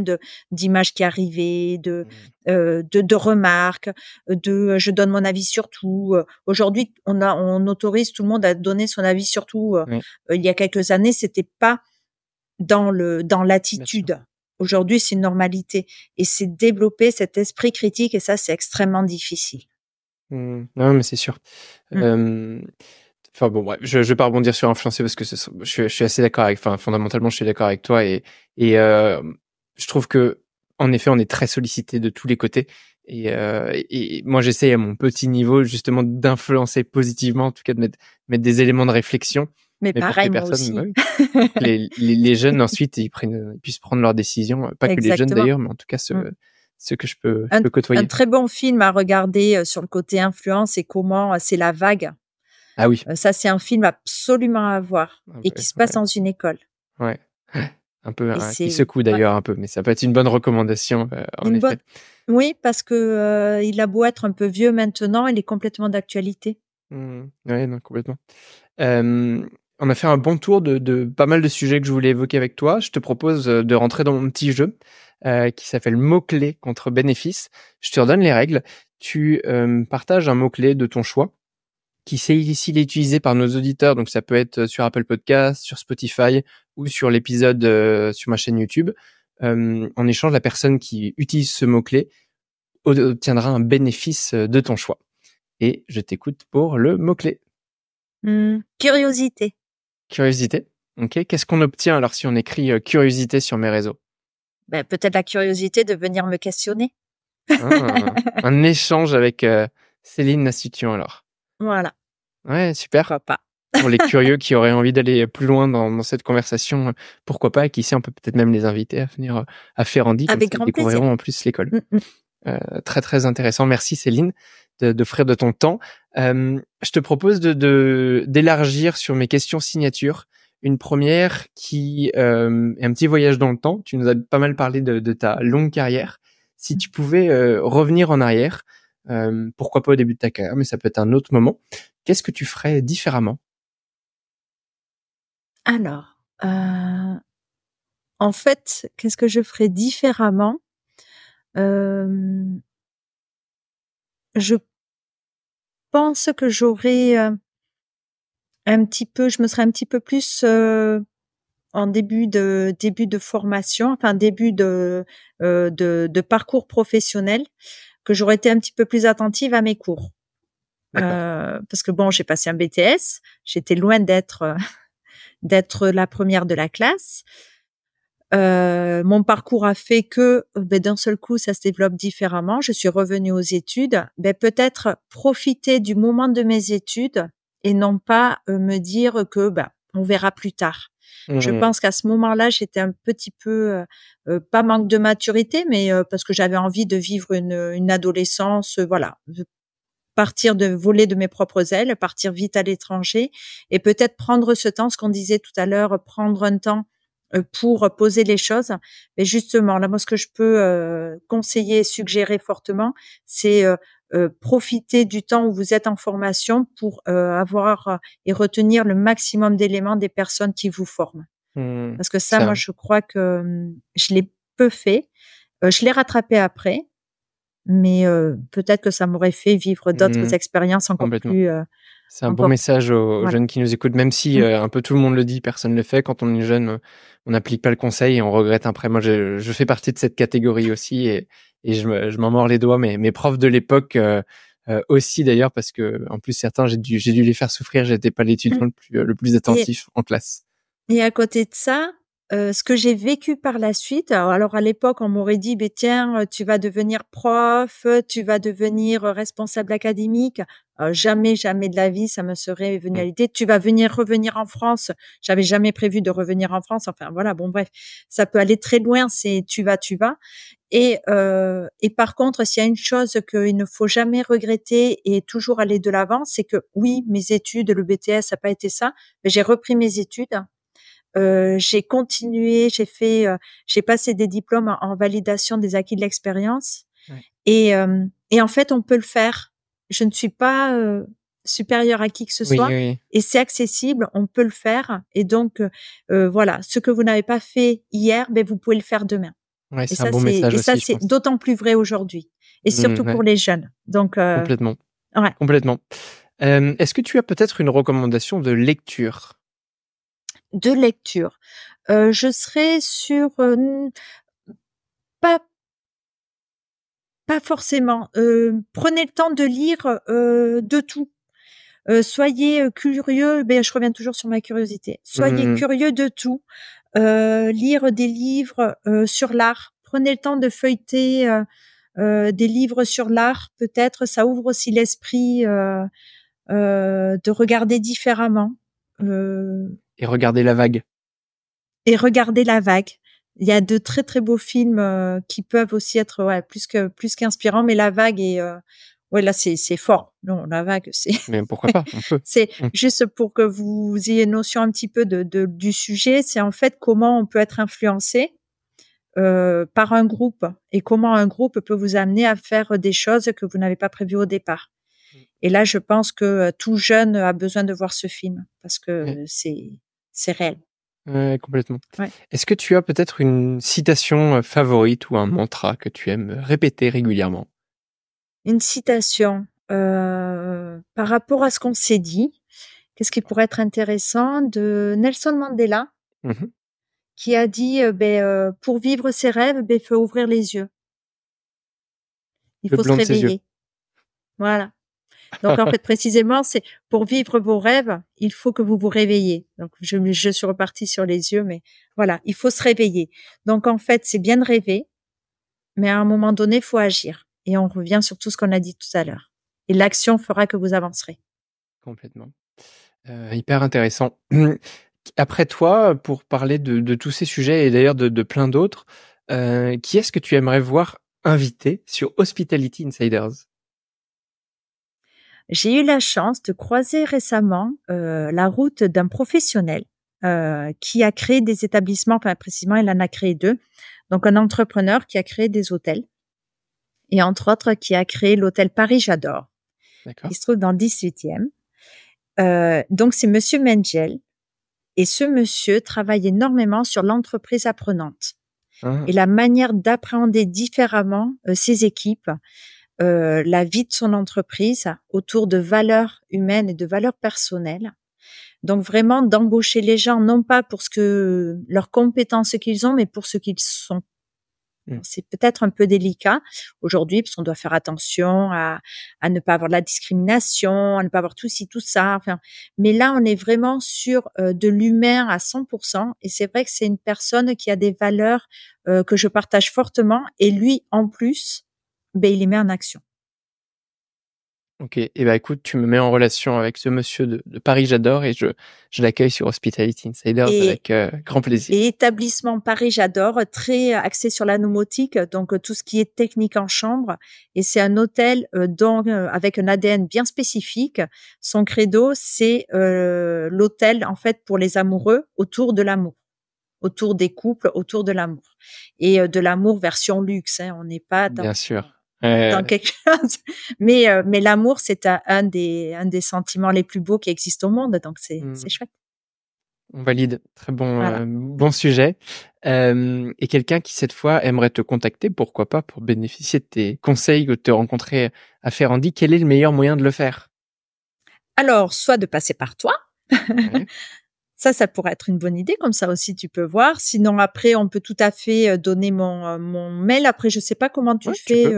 d'images qui arrivaient, de remarques, je donne mon avis sur tout. Aujourd'hui, on autorise tout le monde à donner son avis sur tout. Il y a quelques années, c'était pas dans l'attitude. Aujourd'hui, c'est une normalité et c'est développer cet esprit critique et ça, c'est extrêmement difficile. Non, mais c'est sûr. Enfin bon, bref, je vais pas rebondir sur influencer parce que je suis assez d'accord fondamentalement, je suis d'accord avec toi et je trouve que en effet, on est très sollicité de tous les côtés et moi, j'essaye à mon petit niveau justement d'influencer positivement, en tout cas de mettre des éléments de réflexion. Mais pareil, moi aussi. Les jeunes ensuite ils puissent prendre leurs décisions, pas que les jeunes d'ailleurs, mais en tout cas ceux que je peux côtoyer. Un très bon film à regarder sur le côté influence et comment c'est La Vague. Ah oui. Ça, c'est un film absolument à voir et qui se passe dans une école. Ouais. Un peu, qui secoue d'ailleurs un peu, mais ça peut être une bonne recommandation, en effet. Oui, parce que il a beau être un peu vieux maintenant, il est complètement d'actualité. Ouais, non, complètement. On a fait un bon tour de pas mal de sujets que je voulais évoquer avec toi. Je te propose de rentrer dans mon petit jeu qui s'appelle mots-clés contre bénéfices. Je te redonne les règles. Tu partages un mot-clé de ton choix s'il est utilisé par nos auditeurs, donc ça peut être sur Apple Podcast, sur Spotify ou sur l'épisode sur ma chaîne YouTube. En échange, la personne qui utilise ce mot-clé obtiendra un bénéfice de ton choix. Et je t'écoute pour le mot-clé. Curiosité. Curiosité. Ok. Qu'est-ce qu'on obtient alors si on écrit curiosité sur mes réseaux? Peut-être la curiosité de venir me questionner. Un échange avec Céline Nassutian alors. Voilà. Ouais, super. Pourquoi pas. Pour les curieux qui auraient envie d'aller plus loin dans cette conversation, pourquoi pas, et qui sait, on peut peut-être même les inviter à venir à Ferrandi, comme Avec ça, grand ils découvriront plaisir. en plus l'école. Très très intéressant. Merci Céline d'offrir de ton temps. Je te propose d'élargir sur mes questions signatures. Une première qui est un petit voyage dans le temps. Tu nous as pas mal parlé de ta longue carrière. Si tu pouvais revenir en arrière, pourquoi pas au début de ta carrière, mais ça peut être un autre moment, qu'est-ce que tu ferais différemment? Alors, en fait, qu'est-ce que je ferais différemment? Je pense que j'aurais je me serais un petit peu plus en début de formation, enfin début de parcours professionnel, que j'aurais été un petit peu plus attentive à mes cours. Parce que bon, j'ai passé un BTS, j'étais loin d'être la première de la classe. Mon parcours a fait que d'un seul coup ça se développe différemment. Je suis revenue aux études. Peut-être profiter du moment de mes études et non pas me dire que on verra plus tard. Je pense qu'à ce moment-là, j'étais un petit peu pas manque de maturité, mais parce que j'avais envie de vivre une adolescence, voilà, de voler de mes propres ailes, partir vite à l'étranger et peut-être prendre ce temps, ce qu'on disait tout à l'heure, prendre un temps pour poser les choses. Mais justement, là, moi, ce que je peux conseiller, suggérer fortement, c'est profiter du temps où vous êtes en formation pour avoir et retenir le maximum d'éléments des personnes qui vous forment. Parce que ça, moi, je crois que je l'ai peu fait. Je l'ai rattrapé après, mais peut-être que ça m'aurait fait vivre d'autres expériences encore plus... C'est un bon message aux jeunes qui nous écoutent, même si un peu tout le monde le dit, personne ne le fait. Quand on est jeune, on n'applique pas le conseil et on regrette après. Moi, je fais partie de cette catégorie aussi et je m'en mords les doigts. Mais mes profs de l'époque aussi d'ailleurs, parce que en plus certains, j'ai dû les faire souffrir. J'étais pas l'étudiant le plus attentif en classe. Et à côté de ça, ce que j'ai vécu par la suite, alors à l'époque, on m'aurait dit, tiens, tu vas devenir prof, tu vas devenir responsable académique. Jamais de la vie, ça me serait venu à l'idée. Tu vas revenir en France. J'avais jamais prévu de revenir en France. Enfin, voilà, bon, bref, ça peut aller très loin. C'est tu vas. Et par contre, s'il y a une chose qu'il ne faut jamais regretter et toujours aller de l'avant, c'est que oui, mes études, le BTS, ça n'a pas été ça, mais j'ai repris mes études. J'ai continué, j'ai passé des diplômes en validation des acquis de l'expérience. Et en fait, on peut le faire. Je ne suis pas supérieure à qui que ce soit. Et c'est accessible, on peut le faire. Et donc, voilà, ce que vous n'avez pas fait hier, vous pouvez le faire demain. Ouais, c'est un bon message aussi. Et ça, c'est d'autant plus vrai aujourd'hui. Et surtout pour les jeunes. Donc, complètement. Ouais. Complètement. Est-ce que tu as peut-être une recommandation de lecture? De lecture. Je serais sur pas forcément. Prenez le temps de lire de tout. Soyez curieux. Je reviens toujours sur ma curiosité. Soyez curieux de tout. Lire des livres sur l'art. Prenez le temps de feuilleter des livres sur l'art. Peut-être ça ouvre aussi l'esprit de regarder différemment. Et regarder la vague. Il y a de très très beaux films qui peuvent aussi être plus qu'inspirants, mais la vague est là c'est fort. Non, la vague c'est. Mais pourquoi pas, on peut. C'est juste pour que vous ayez notion un petit peu du sujet. C'est en fait comment on peut être influencé par un groupe et comment un groupe peut vous amener à faire des choses que vous n'avez pas prévues au départ. Et là, je pense que tout jeune a besoin de voir ce film parce que c'est réel. Ouais, complètement. Ouais. Est-ce que tu as peut-être une citation favorite ou un mantra que tu aimes répéter régulièrement? Une citation. par rapport à ce qu'on s'est dit, qu'est-ce qui pourrait être intéressant de Nelson Mandela, Mmh. qui a dit, pour vivre ses rêves, il faut ouvrir les yeux. Il Le faut se blanc de ses yeux. réveiller. Voilà. Donc en fait, précisément, c'est pour vivre vos rêves, il faut que vous vous réveillez. Donc je suis repartie sur les yeux, mais voilà, il faut se réveiller. Donc en fait, c'est bien de rêver, mais à un moment donné, il faut agir. Et on revient sur tout ce qu'on a dit tout à l'heure. Et l'action fera que vous avancerez. Complètement. Hyper intéressant. Après toi, pour parler de tous ces sujets et d'ailleurs de plein d'autres, qui est-ce que tu aimerais voir invité sur Hospitality Insiders? J'ai eu la chance de croiser récemment la route d'un professionnel qui a créé des établissements, enfin précisément, il en a créé 2. Donc un entrepreneur qui a créé des hôtels et entre autres qui a créé l'hôtel Paris J'adore, D'accord. qui se trouve dans le 18e. Donc c'est Monsieur Mengel et ce monsieur travaille énormément sur l'entreprise apprenante Ah, et la manière d'appréhender différemment ses équipes, la vie de son entreprise autour de valeurs humaines et de valeurs personnelles. Donc vraiment d'embaucher les gens non pas pour ce que leurs compétences qu'ils ont, mais pour ce qu'ils sont. mmh. C'est peut-être un peu délicat aujourd'hui parce qu'on doit faire attention à ne pas avoir de la discrimination, à ne pas avoir tout ci, tout ça. Enfin, mais là, on est vraiment sur de l'humain à 100%. Et c'est vrai que c'est une personne qui a des valeurs que je partage fortement. Et lui, en plus, il les met en action. OK et bah, écoute, tu me mets en relation avec ce monsieur de Paris J'adore et je l'accueille sur Hospitality Insiders Et avec, grand plaisir. Et établissement Paris J'adore, très axé sur la domotique, donc tout ce qui est technique en chambre. Et c'est un hôtel avec un ADN bien spécifique. Son credo, c'est l'hôtel en fait pour les amoureux autour de l'amour, autour des couples, autour de l'amour et de l'amour version luxe. Hein. On n'est pas Bien sûr. dans quelque chose, mais l'amour c'est un des sentiments les plus beaux qui existent au monde, donc c'est Mmh. chouette. On valide. Très bon, Voilà. bon sujet. Et quelqu'un qui, cette fois, aimerait te contacter, pourquoi pas, pour bénéficier de tes conseils ou de te rencontrer à Ferrandi, quel est le meilleur moyen de le faire? Alors, soit de passer par toi. Ouais. Ça pourrait être une bonne idée, comme ça aussi tu peux voir. Sinon après, on peut tout à fait donner mon mail. Après, je sais pas comment tu Ouais, fais, tu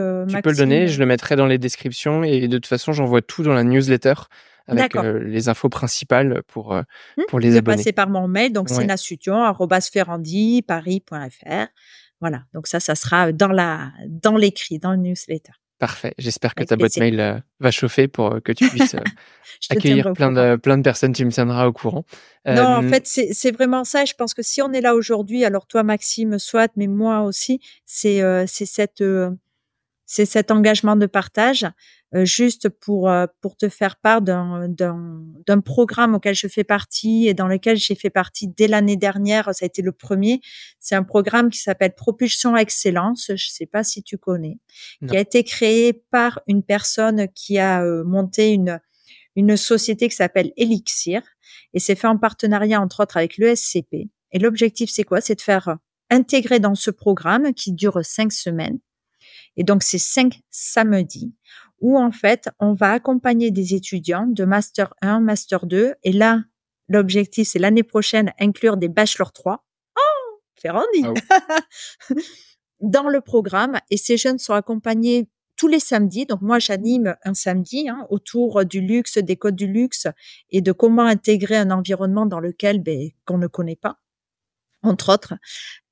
peux le donner, Maxime. je le mettrai dans les descriptions et de toute façon, j'envoie tout dans la newsletter avec, D'accord. les infos principales pour les De abonnés. passer par mon mail, donc c'est Ouais, nasution@ferrandi-paris.fr. Voilà. Donc ça sera dans l'écrit, dans le newsletter. parfait. J'espère que Avec ta boîte plaisir. mail, va chauffer pour, que tu puisses, Je te accueillir tiendrai au courant. plein de personnes, tu me tiendras au courant. Non, en Hem, fait, c'est vraiment ça. Je pense que si on est là aujourd'hui, alors toi, Maxime, soit, mais moi aussi, c'est cet engagement de partage, juste pour te faire part d'un programme auquel je fais partie et dans lequel j'ai fait partie dès l'année dernière. Ça a été le premier. C'est un programme qui s'appelle Propulsion Excellence. Je sais pas si tu connais, non. qui a été créé par une personne qui a monté une société qui s'appelle Elixir et c'est fait en partenariat entre autres avec l'ESCP. Et l'objectif, c'est quoi? C'est de faire intégrer dans ce programme qui dure 5 semaines et donc, c'est 5 samedis où, en fait, on va accompagner des étudiants de Master 1, Master 2. Et là, l'objectif, c'est l'année prochaine, inclure des Bachelor 3. Ferrandi! Waouh! Dans le programme. Et ces jeunes sont accompagnés tous les samedis. Donc, moi, j'anime un samedi autour du luxe, des codes du luxe et de comment intégrer un environnement dans lequel, qu'on ne connaît pas, entre autres.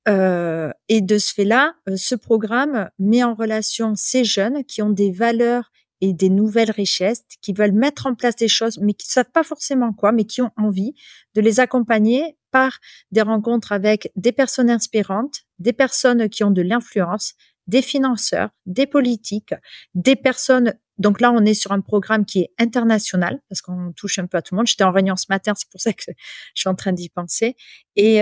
Et de ce fait-là, ce programme met en relation ces jeunes qui ont des valeurs et des nouvelles richesses, qui veulent mettre en place des choses, mais qui ne savent pas forcément quoi, mais qui ont envie de les accompagner par des rencontres avec des personnes inspirantes, des personnes qui ont de l'influence, des financeurs, des politiques, des personnes. Donc là, on est sur un programme qui est international parce qu'on touche un peu à tout le monde. J'étais en réunion ce matin, c'est pour ça que je suis en train d'y penser. Et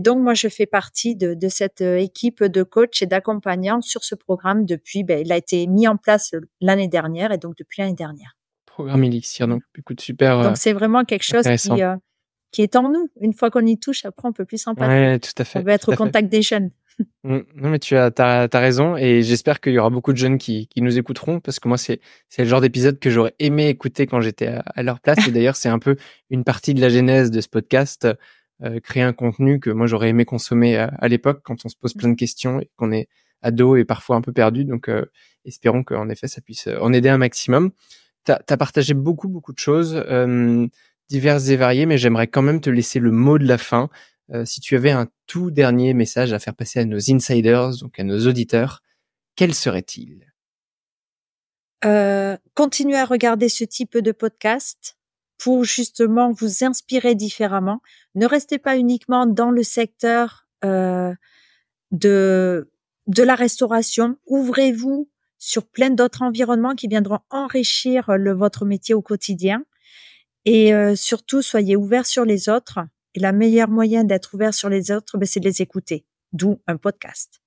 donc, moi, je fais partie de cette équipe de coachs et d'accompagnants sur ce programme depuis, il a été mis en place l'année dernière et donc depuis l'année dernière. Programme Elixir, Voilà. donc écoute, super, Donc, c'est vraiment quelque chose intéressant. qui est en nous. Une fois qu'on y touche, après, on peut plus s'en passer. Ouais, tout à On fait, veut être tout au à fait. contact des jeunes. Non, mais t'as raison, et j'espère qu'il y aura beaucoup de jeunes qui nous écouteront, parce que moi, c'est le genre d'épisode que j'aurais aimé écouter quand j'étais à leur place. Et d'ailleurs, c'est un peu une partie de la genèse de ce podcast, créer un contenu que moi, j'aurais aimé consommer à l'époque, quand on se pose plein de questions et qu'on est ado et parfois un peu perdu. Donc, espérons qu'en effet, ça puisse en aider un maximum. T'as partagé beaucoup de choses, diverses et variées, mais j'aimerais quand même te laisser le mot de la fin. Si tu avais un tout dernier message à faire passer à nos insiders, donc à nos auditeurs, quel serait-il? Continuez à regarder ce type de podcast pour justement vous inspirer différemment. Ne restez pas uniquement dans le secteur de la restauration. Ouvrez-vous sur plein d'autres environnements qui viendront enrichir votre métier au quotidien. Et surtout, soyez ouverts sur les autres. Et la meilleure moyen d'être ouvert sur les autres, c'est de les écouter. D'où un podcast.